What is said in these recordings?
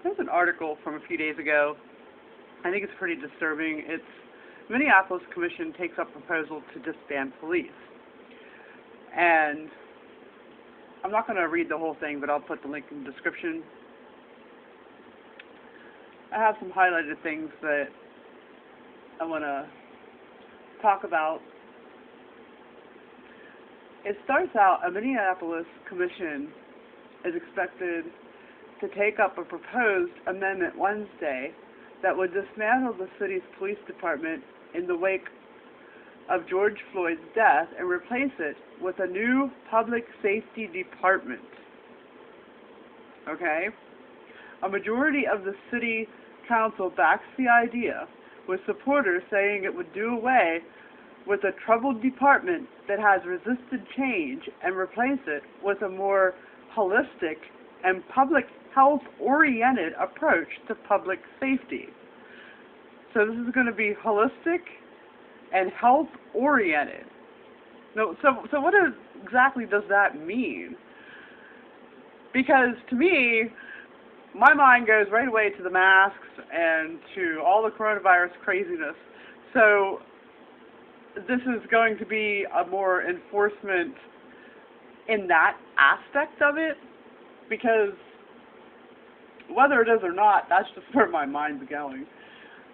There's an article from a few days ago. I think it's pretty disturbing. It's Minneapolis Commission takes up proposal to disband police. And I'm not going to read the whole thing, but I'll put the link in the description. I have some highlighted things that I want to talk about. It starts out, a Minneapolis Commission is expected to take up a proposed amendment Wednesday that would dismantle the city's police department in the wake of George Floyd's death and replace it with a new public safety department. Okay? A majority of the city council backs the idea, with supporters saying it would do away with a troubled department that has resisted change and replace it with a more holistic and public health-oriented approach to public safety. So this is going to be holistic and health-oriented. No, so what exactly does that mean? Because to me, my mind goes right away to the masks and to all the coronavirus craziness. So this is going to be a more enforcement in that aspect of it, because whether it is or not, that's just where my mind's going.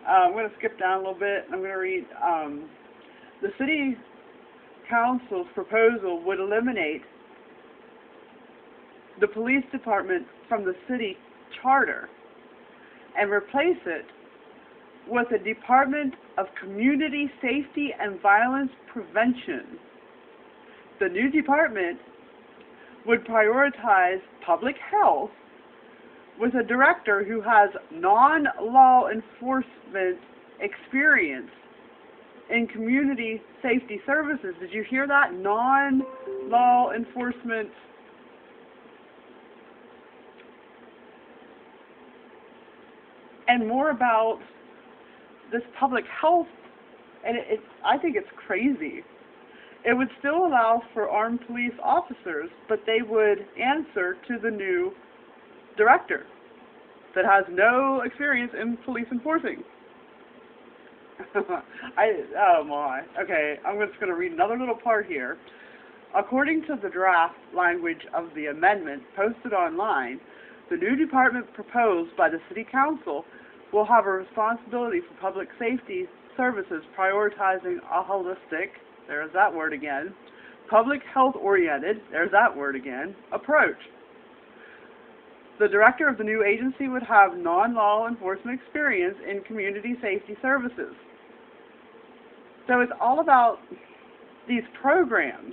I'm going to skip down a little bit. I'm going to read the city council's proposal would eliminate the police department from the city charter and replace it with a Department of Community Safety and Violence Prevention. The new department would prioritize public health with a director who has non-law enforcement experience in community safety services. Did you hear that? Non-law enforcement. And more about this public health, and I think it's crazy. It would still allow for armed police officers, but they would answer to the new director that has no experience in police enforcing. Oh my. Okay, I'm just going to read another little part here. According to the draft language of the amendment posted online, the new department proposed by the City Council will have a responsibility for public safety services prioritizing a holistic, there's that word again, public health-oriented, there's that word again, approach. The director of the new agency would have non-law enforcement experience in community safety services. So it's all about these programs.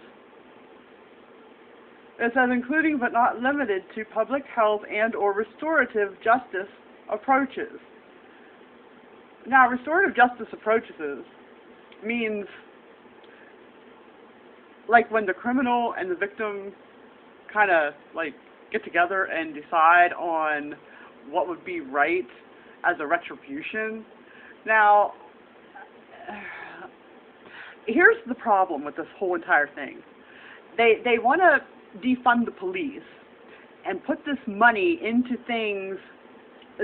It says including but not limited to public health and or restorative justice approaches. Now, restorative justice approaches means like when the criminal and the victim kind of like get together and decide on what would be right as a retribution. Now, here's the problem with this whole entire thing. They want to defund the police and put this money into things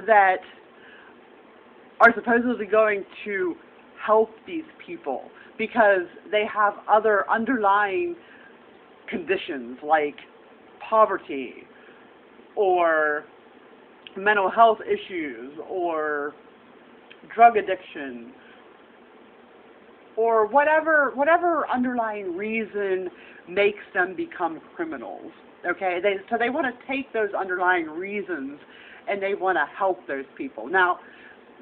that are supposedly going to help these people because they have other underlying conditions like poverty or mental health issues or drug addiction or whatever underlying reason makes them become criminals. Okay, so they want to take those underlying reasons and they want to help those people. Now,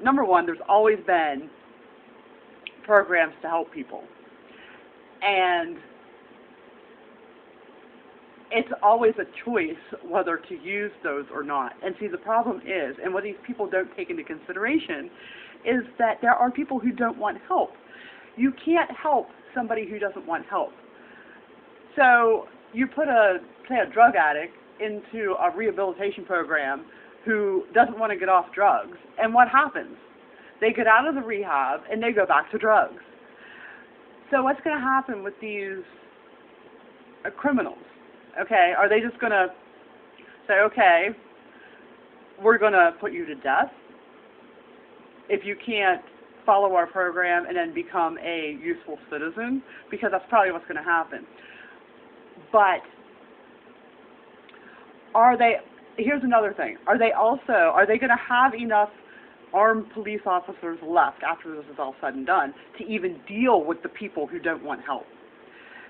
number one, there's always been programs to help people. And it's always a choice whether to use those or not. And see, the problem is, and what these people don't take into consideration, is that there are people who don't want help. You can't help somebody who doesn't want help. So you put say a drug addict into a rehabilitation program who doesn't want to get off drugs, and what happens? They get out of the rehab and they go back to drugs. So what's going to happen with these criminals? Okay, are they just going to say, okay, we're going to put you to death if you can't follow our program and then become a useful citizen, because that's probably what's going to happen. But here's another thing. Are they going to have enough armed police officers left after this is all said and done to even deal with the people who don't want help?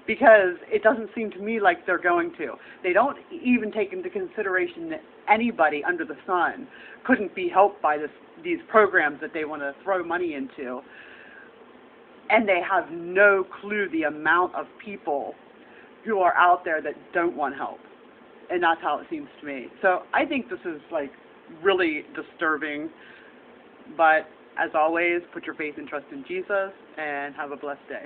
Because it doesn't seem to me like they're going to. They don't even take into consideration that anybody under the sun couldn't be helped by these programs that they want to throw money into. And they have no clue the amount of people who are out there that don't want help. And that's how it seems to me. So I think this is like really disturbing. But as always, put your faith and trust in Jesus and have a blessed day.